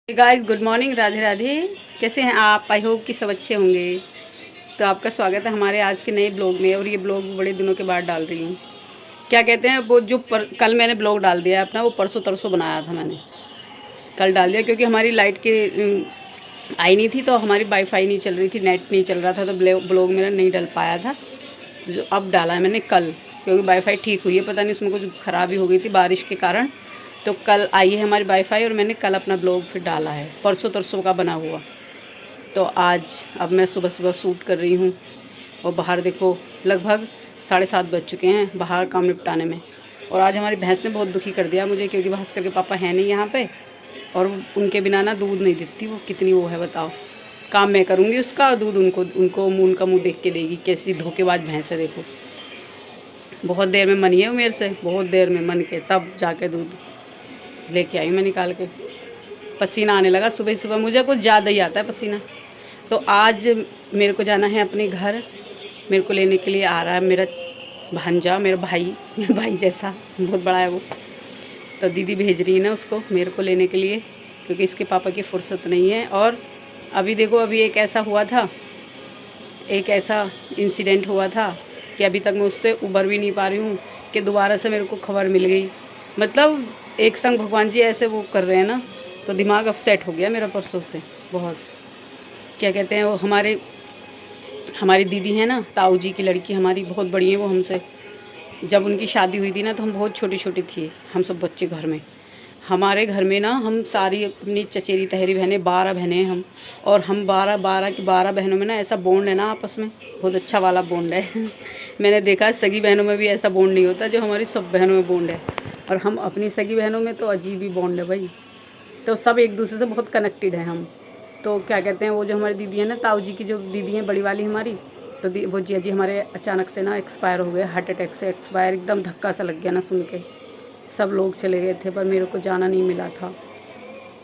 Guys good morning, Radhe Radhe. कैसे हैं आप? आई होप कि सब अच्छे होंगे। तो आपका स्वागत है हमारे आज के नए ब्लॉग में। और ये ब्लॉग बड़े दिनों के बाद डाल रही हूँ। क्या कहते हैं वो जो कल मैंने ब्लॉग डाल दिया अपना, वो परसों तरसों बनाया था मैंने। कल डाल दिया क्योंकि हमारी लाइट की आई नहीं थी, तो हमारी वाईफाई नहीं चल रही थी, नेट नहीं चल रहा था, तो ब्लॉग मेरा नहीं डल पाया था। जो अब डाला है मैंने कल, क्योंकि वाईफाई ठीक हुई है, पता नहीं उसमें कुछ ख़राबी हो गई थी बारिश के कारण। तो कल आई है हमारी वाईफाई और मैंने कल अपना ब्लॉग फिर डाला है, परसों तरसों का बना हुआ। तो आज अब मैं सुबह सुबह शूट कर रही हूँ। और बाहर देखो, लगभग 7:30 बज चुके हैं बाहर काम निपटाने में। और आज हमारी भैंस ने बहुत दुखी कर दिया मुझे, क्योंकि भास्कर के पापा हैं नहीं यहाँ पे, और उनके बिना ना दूध नहीं देती वो। कितनी वो है बताओ, काम मैं करूँगी उसका और दूध उनको उनका मुँह देख के देगी। कैसी धोखेबाज भैंस है देखो। बहुत देर में मनी है वो मेरे से, बहुत देर में मन के तब जाके दूध लेके आई मैं निकाल के। पसीना आने लगा सुबह सुबह, मुझे कुछ ज़्यादा ही आता है पसीना। तो आज मेरे को जाना है अपने घर। मेरे को लेने के लिए आ रहा है मेरा भांजा, मेरा भाई जैसा, बहुत बड़ा है वो। तो दीदी भेज रही है ना उसको मेरे को लेने के लिए, क्योंकि इसके पापा की फुर्सत नहीं है। और अभी देखो, अभी एक ऐसा इंसिडेंट हुआ था कि अभी तक मैं उससे उबर भी नहीं पा रही हूँ, कि दोबारा से मेरे को खबर मिल गई। मतलब एक संग भगवान जी ऐसे वो कर रहे हैं ना, तो दिमाग अपसेट हो गया मेरा परसों से बहुत। क्या कहते हैं वो, हमारी दीदी है ना, ताऊ जी की लड़की, हमारी बहुत बड़ी है वो हमसे। जब उनकी शादी हुई थी ना, तो हम बहुत छोटी छोटी थी, हम सब बच्चे घर में। हमारे घर में ना, हम सारी अपनी चचेरी तहरी बहनें, 12 बहनें हैं हम। और हम 12 की 12 बहनों में ना ऐसा बॉन्ड है ना आपस में, बहुत अच्छा वाला बॉन्ड है। मैंने देखा सगी बहनों में भी ऐसा बॉन्ड नहीं होता जो हमारी सब बहनों में बॉन्ड है। और हम अपनी सगी बहनों में तो अजीब ही बॉन्ड है भाई। तो सब एक दूसरे से बहुत कनेक्टेड हैं हम। तो क्या कहते हैं वो, जो हमारी दीदी है ना, ताऊ जी की जो दीदी है बड़ी वाली हमारी, तो वो जिया जी हमारे अचानक से ना एक्सपायर हो गए, हार्ट अटैक से एक्सपायर। एकदम धक्का सा लग गया ना सुन के। सब लोग चले गए थे पर मेरे को जाना नहीं मिला था।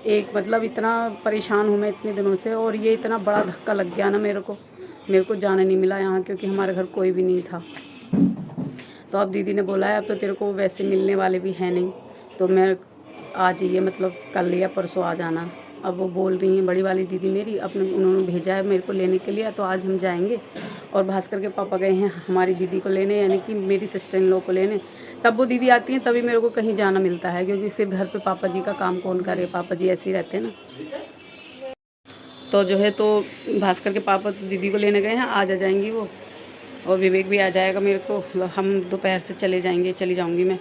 एक मतलब इतना परेशान हूँ मैं इतने दिनों से, और ये इतना बड़ा धक्का लग गया ना मेरे को जाना नहीं मिला यहाँ, क्योंकि हमारे घर कोई भी नहीं था। तो अब दीदी ने बोला है अब तो तेरे को वैसे मिलने वाले भी हैं नहीं, तो मैं आ जाइए, मतलब कल या परसों आ जाना। अब वो बोल रही हैं बड़ी वाली दीदी मेरी, उन्होंने भेजा है मेरे को लेने के लिए, तो आज हम जाएंगे। और भास्कर के पापा गए हैं हमारी दीदी को लेने, यानी कि मेरी सिस्टर इन लोग को लेने। तब वो दीदी आती हैं तभी मेरे को कहीं जाना मिलता है, क्योंकि फिर घर पे पापा जी का काम कौन करे, पापा जी ऐसे ही रहते हैं ना। तो जो है, तो भास्कर के पापा तो दीदी को लेने गए हैं, आज आ जाएंगी वो। और विवेक भी आ जाएगा मेरे को, हम दोपहर से चली जाऊंगी मैं।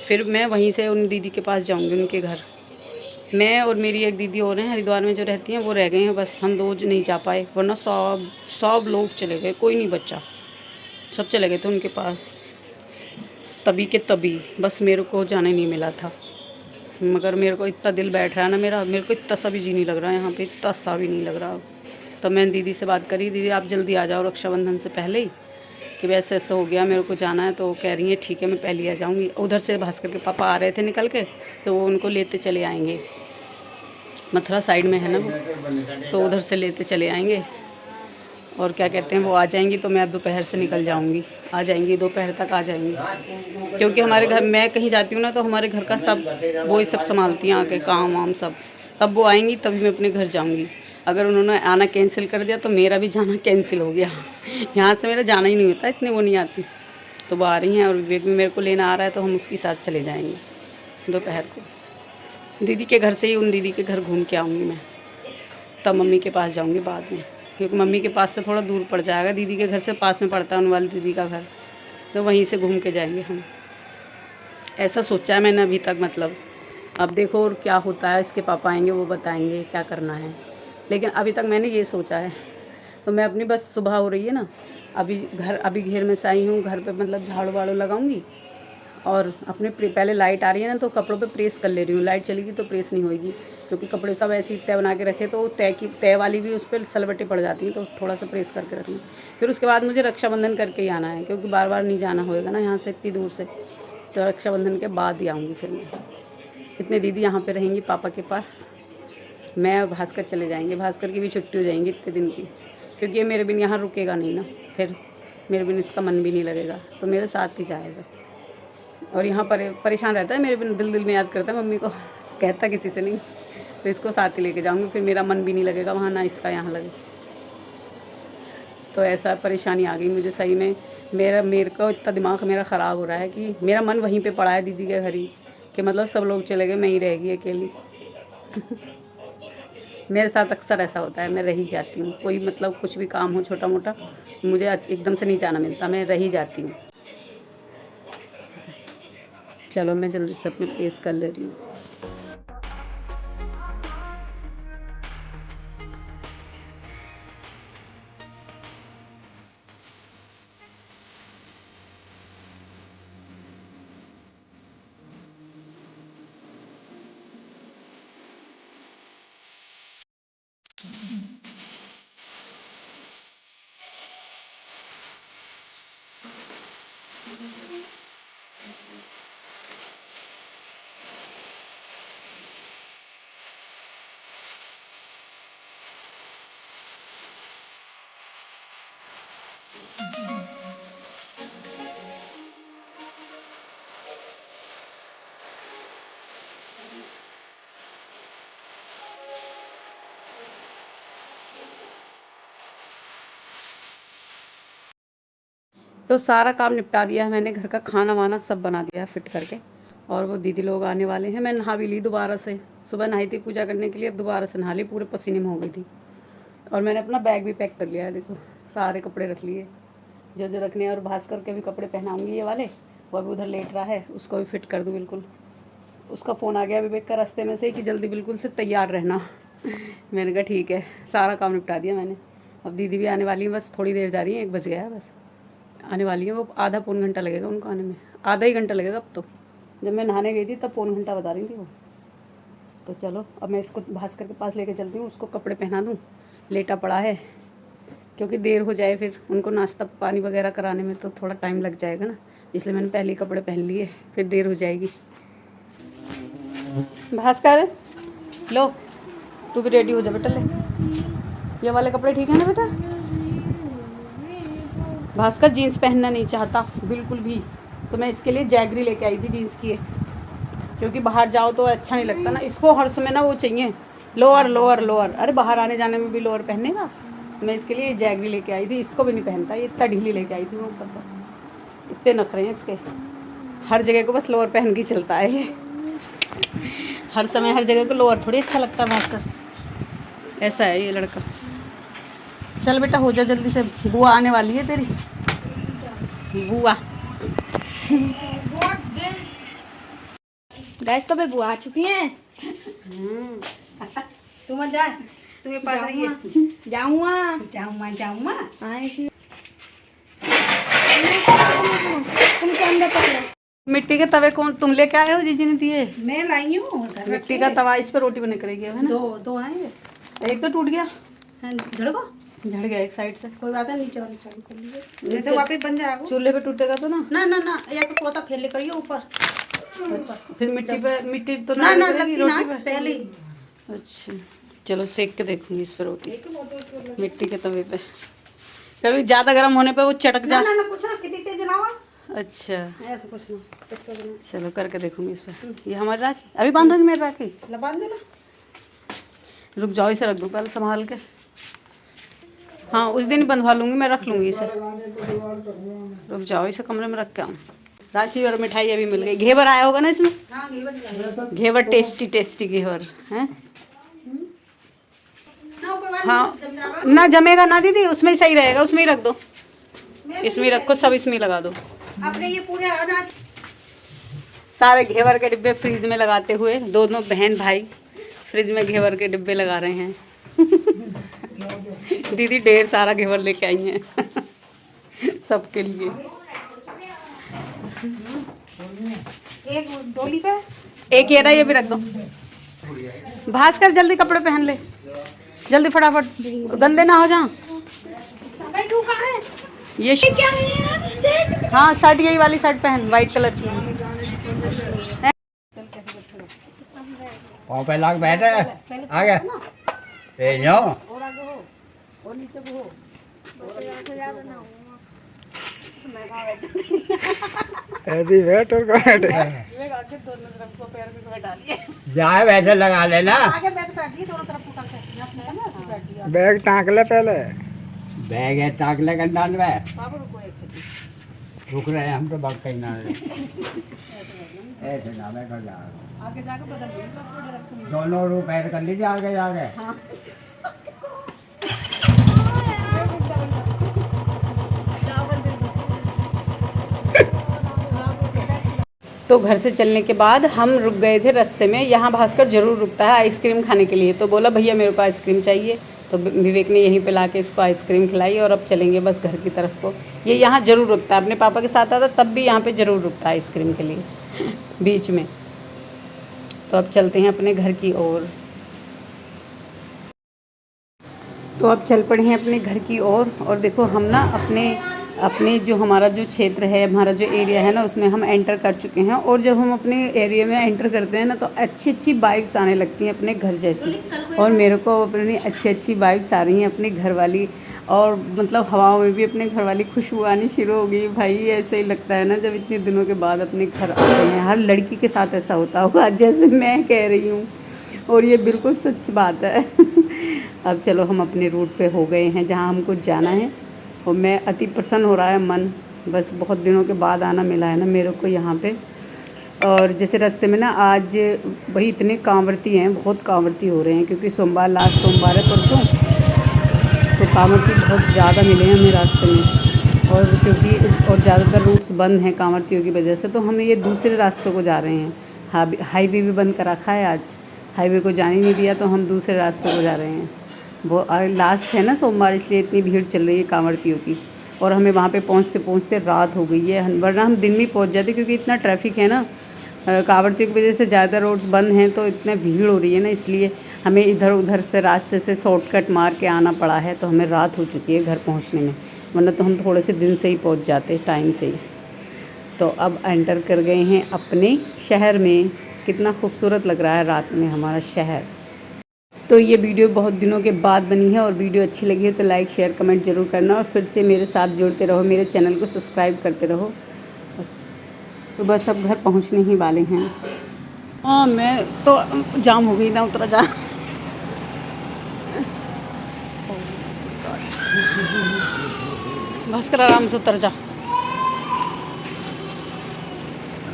फिर मैं वहीं से उन दीदी के पास जाऊंगी, उनके घर। मैं और मेरी एक दीदी और हैं हरिद्वार में जो रहती हैं, वो रह गए हैं, बस हम दो नहीं जा पाए, वरना सब लोग चले गए, कोई नहीं बच्चा, सब चले गए थे उनके पास तभी के तभी। बस मेरे को जाने नहीं मिला था। मगर मेरे को इतना दिल बैठ रहा है ना मेरे को इतना सा भी जी नहीं लग रहा है यहाँ पे, इतना सा भी नहीं लग रहा। तो मैंने दीदी से बात करी, दीदी आप जल्दी आ जाओ रक्षाबंधन से पहले ही, कि वैसे ऐसा हो गया, मेरे को जाना है। तो कह रही है ठीक है मैं पहले आ जाऊँगी। उधर से भास्कर के पापा आ रहे थे निकल के, तो वो उनको लेते चले आएंगे। मथुरा साइड में है ना वो, तो उधर से लेते चले आएंगे। और क्या कहते हैं वो आ जाएंगी, तो मैं अब दोपहर से निकल जाऊंगी, आ जाएंगी दोपहर तक आ जाएंगी। क्योंकि हमारे घर, मैं कहीं जाती हूँ ना, तो हमारे घर का सब वो ही सब संभालती हैं आके, काम वाम सब। अब वो आएंगी तभी मैं अपने घर जाऊंगी। अगर उन्होंने आना कैंसिल कर दिया तो मेरा भी जाना कैंसिल हो गया। यहाँ से मेरा जाना ही नहीं होता, इतने वो नहीं आती। तो वो आ रही हैं और विवेक भी मेरे को लेना आ रहा है, तो हम उसके साथ चले जाएंगे दोपहर को। दीदी के घर से ही उन दीदी के घर घूम के आऊँगी मैं, तब मम्मी के पास जाऊँगी बाद में, क्योंकि मम्मी के पास से थोड़ा दूर पड़ जाएगा। दीदी के घर से पास में पड़ता है उन वाली दीदी का घर, तो वहीं से घूम के जाएंगे हम। ऐसा सोचा है मैंने अभी तक, मतलब अब देखो और क्या होता है। इसके पापा आएंगे, वो बताएंगे क्या करना है, लेकिन अभी तक मैंने ये सोचा है। तो मैं अपनी बस सुबह हो रही है ना, अभी घेर में से आई हूँ, घर पे मतलब झाड़ू वाड़ू लगाऊंगी। और अपने पहले लाइट आ रही है ना, तो कपड़ों पे प्रेस कर ले रही हूँ। लाइट चलेगी तो प्रेस नहीं होगी, क्योंकि कपड़े सब ऐसी तय बना के रखे, तो तय वाली भी उस पर सलबटें पड़ जाती हैं, तो थोड़ा सा प्रेस करके रख लूँ। फिर उसके बाद मुझे रक्षाबंधन करके ही आना है, क्योंकि बार बार नहीं जाना होएगा ना यहाँ से इतनी दूर से। तो रक्षाबंधन के बाद ही आऊँगी फिर मैं। इतने दीदी यहाँ पर रहेंगी पापा के पास, मैं भास्कर चले जाएंगे। भास्कर की भी छुट्टी हो जाएंगी इतने दिन की, क्योंकि ये मेरे बिन यहाँ रुकेगा नहीं ना, फिर मेरे बिन इसका मन भी नहीं लगेगा, तो मेरे साथ ही जाएगा। और यहाँ पर परेशान रहता है मेरे बिन, दिल में याद करता है मम्मी को, कहता किसी से नहीं। तो इसको साथ ही लेके जाऊंगी, फिर मेरा मन भी नहीं लगेगा वहाँ, ना इसका यहाँ लगे। तो ऐसा परेशानी आ गई मुझे सही में। मेरे को इतना दिमाग मेरा ख़राब हो रहा है कि मेरा मन वहीं पे पड़ा है दीदी के घर ही, कि मतलब सब लोग चले गए, मैं ही रहेगी अकेली। मेरे साथ अक्सर ऐसा होता है, मैं रह ही जाती हूँ। कोई मतलब कुछ भी काम हो छोटा मोटा, मुझे एकदम से नहीं जाना मिलता, मैं रह ही जाती हूँ। चलो मैं जल्दी से अपने फेस कर ले रही हूँ। तो सारा काम निपटा दिया है मैंने, घर का खाना वाना सब बना दिया है फिट करके। और वो दीदी लोग आने वाले हैं। मैं नहा भी ली दोबारा से, सुबह नहाई थी पूजा करने के लिए, अब दोबारा से नहा ली, पूरे पसीने में हो गई थी। और मैंने अपना बैग भी पैक कर लिया है, देखो सारे कपड़े रख लिए जो जो रखने हैं। और भास्कर के भी कपड़े पहनाऊँगी ये वाले, वो अभी उधर लेट रहा है, उसको भी फिट कर दूँ बिल्कुल। उसका फ़ोन आ गया विवेक का रास्ते में से कि जल्दी बिल्कुल से तैयार रहना। मैंने कहा ठीक है, सारा काम निपटा दिया मैंने। अब दीदी भी आने वाली है, बस थोड़ी देर जा रही है, 1 बज गया है बस, आने वाली है। वो आधा पौन घंटा लगेगा उनको आने में, आधा ही घंटा लगेगा अब तो। जब मैं नहाने गई थी तब पौन घंटा बता रही थी वो। तो चलो अब मैं इसको भास्कर के पास लेके चलती हूँ, उसको कपड़े पहना दूँ, लेटा पड़ा है, क्योंकि देर हो जाए फिर उनको नाश्ता पानी वगैरह कराने में तो थोड़ा टाइम लग जाएगा ना, इसलिए मैंने पहले ही कपड़े पहन लिए, फिर देर हो जाएगी। भास्कर लो, तू भी रेडी हो जा बेटा, ले ये वाले कपड़े ठीक है ना बेटा। भास्कर जीन्स पहनना नहीं चाहता बिल्कुल भी, तो मैं इसके लिए जैगरी लेके आई थी जीन्स की, क्योंकि बाहर जाओ तो अच्छा नहीं लगता ना। इसको हर समय ना वो चाहिए लोअर लोअर लोअर, अरे बाहर आने जाने में भी लोअर पहनेगा। मैं इसके लिए जैगरी लेके आई थी, इसको भी नहीं पहनता, ये इतना ढीली लेके आई थी मैं ऊपर से। इतने नखरे हैं इसके, हर जगह को बस लोअर पहन के चलता है ये, हर समय हर जगह को लोअर थोड़ी अच्छा लगता है भास्कर, ऐसा है ये लड़का। चल बेटा हो जा जल्दी से, बुआ आने वाली है तेरी, बुआ। गैस तो पे बुआ आ चुकी हैं। तू मत जा, तुम्हें पास रही है। जाऊँगा जाऊँगा तुम क्या अंदर पकड़ो। मिट्टी के तवे कौन तुम लेके आए हो? जीजी ने दिए, मैं लाई हूँ मिट्टी का तवा, इस पर रोटी बने करेगी है ना। दो आए, एक तो टूट गया, झड़को झड़ गया एक साइड से। कोई बात है, नीचे वाली चालू कर लीजिए, जैसे वापस बन जाएगा। चूल्हे पे टूटेगा तो ना ना ना ना, या तो पोता फेर ले करिए ऊपर, फिर मिट्टी पे, मिट्टी तो ना ना लगेगी लगती रोटी ना पे। पहले। अच्छा चलो सेक के देखूंगी इस पर रोटी, मिट्टी के तवे पे। कभी ज्यादा गर्म होने पे वो चटक जा। ना ना कुछ ना, कितनी तेज जलावा। अच्छा ऐसा कुछ ना, चलो करके देखूंगी इस पर। ये हमारी राखी अभी बांधोगी मेरी राखी? लबान दो ना, रुक जाओ, इसे रख दूँ पहले संभाल के। हाँ उस दिन ही बंधवा लूँगी मैं, रख लूँगी इसे। रुक जाओ, इसे कमरे में रख के आऊँ। राखी और मिठाई अभी मिल गई। घेवर आया होगा ना इसमें? घेवर टेस्टी टेस्टी घेवर है। हाँ ना जमेगा ना दीदी, उसमें ही सही रहेगा, उसमें ही रख दो, इसमें ही रखो, सब इसमें ही लगा दो। अपने ये पूरे सारे घेवर के डिब्बे फ्रिज में लगाते हुए दोनों बहन भाई फ्रिज में घेवर के डिब्बे लगा रहे हैं। दीदी ढेर सारा घेवर लेके आई हैं सबके लिए। एक डोली पे, एक ये रहा, ये भी रख दो। भास्कर जल्दी कपड़े पहन ले, जल्दी फटाफट, गंदे ना हो जा। ये क्या है यार सेट? हाँ शर्ट, यही वाली शर्ट पहन, वाइट कलर की। पाँव पे लाग बैठे आ गया ए नो और आगे हो, और नीचे को हो। मैं कहाँ बैठूंगी? ऐसे ही बैठ और कहाँ बैठे। विवेक आके दोनों तरफ को पैर में बैठा लिए। जाए वैसे लगा लेना। आगे मैं तो बैठ गई दोनों तरफ को करके अपने है ना बैठ गई बैग टाँक ले पहले। बैग है ताक लगा डाल में। बाबू रुको एक सेकंड। रुक रहे हैं हम तो भाग कहीं ना ऐसे ना मैं कर जा रहा हूँ। आगे जाके बदल लेंगे तो आपको डायरेक्शन। दोनों रू पैर कर लीजिए आगे जाके। हाँ। तो घर से चलने के बाद हम रुक गए थे रास्ते में। यहाँ भास्कर जरूर रुकता है आइसक्रीम खाने के लिए, तो बोला भैया मेरे को आइसक्रीम चाहिए। तो विवेक ने यहीं पे लाके इसको आइसक्रीम खिलाई और अब चलेंगे बस घर की तरफ को। ये यहाँ ज़रूर रुकता है, अपने पापा के साथ आता तब भी यहाँ पे ज़रूर रुकता है आइसक्रीम के लिए बीच में। तो अब चलते हैं अपने घर की ओर। तो अब चल पड़े हैं अपने घर की ओर। और देखो हम ना अपने जो हमारा जो क्षेत्र है, हमारा जो एरिया है ना, उसमें हम एंटर कर चुके हैं। और जब हम अपने एरिया में एंटर करते हैं ना तो अच्छी अच्छी वाइब्स आने लगती हैं अपने घर जैसी। और मेरे को अपनी अच्छी अच्छी वाइब्स आ रही हैं अपने घर वाली। और मतलब हवाओं में भी अपने घर वाली खुशबू आनी शुरू हो गई। भाई ऐसे ही लगता है ना जब इतने दिनों के बाद अपने घर आते हैं। हर लड़की के साथ ऐसा होता होगा जैसे मैं कह रही हूँ, और ये बिल्कुल सच बात है। अब चलो हम अपने रूट पे हो गए हैं जहाँ हमको जाना है। और मैं अति प्रसन्न हो रहा है मन, बस बहुत दिनों के बाद आना मिला है ना मेरे को यहाँ पे। और जैसे रास्ते में ना आज वही इतने कांवड़ती हैं, बहुत कांवड़ती हो रहे हैं क्योंकि सोमवार लास्ट सोमवार है परसों। तो कांवड़ती बहुत ज़्यादा मिले हैं हमें रास्ते में। और क्योंकि और ज़्यादातर रूट्स बंद हैं कांवड़तियों की वजह से, तो हम ये दूसरे रास्तों को जा रहे हैं। हाईवे भी बंद कर रखा है आज, हाईवे को जाने नहीं दिया, तो हम दूसरे रास्ते को जा रहे हैं। वो लास्ट है ना सोमवार, इसलिए इतनी भीड़ चल रही है कांवड़तियों की। और हमें वहाँ पे पहुँचते पहुँचते रात हो गई है, वरना हम दिन में पहुँच जाते क्योंकि इतना ट्रैफिक है ना। कांवड़तियों की वजह से ज़्यादा रोड्स बंद हैं तो इतना भीड़ हो रही है ना, इसलिए हमें इधर उधर से रास्ते से शॉर्टकट मार के आना पड़ा है। तो हमें रात हो चुकी है घर पहुँचने में, वरना तो हम थोड़े से दिन से ही पहुँच जाते टाइम से ही। तो अब एंटर कर गए हैं अपने शहर में। कितना खूबसूरत लग रहा है रात में हमारा शहर। तो ये वीडियो बहुत दिनों के बाद बनी है, और वीडियो अच्छी लगी है तो लाइक शेयर कमेंट ज़रूर करना। और फिर से मेरे साथ जुड़ते रहो, मेरे चैनल को सब्सक्राइब करते रहो। तो बस अब घर पहुंचने ही वाले हैं। हाँ मैं तो जाम हो गई ना, उतरा जा। भास्कर आराम से उतर जा।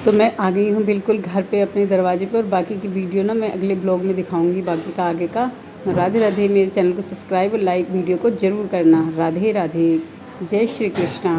तो मैं आ गई हूँ बिल्कुल घर पे अपने दरवाजे पे। और बाकी की वीडियो ना मैं अगले ब्लॉग में दिखाऊंगी, बाकी का आगे का। राधे राधे। मेरे चैनल को सब्सक्राइब और लाइक वीडियो को ज़रूर करना। राधे राधे। जय श्री कृष्णा।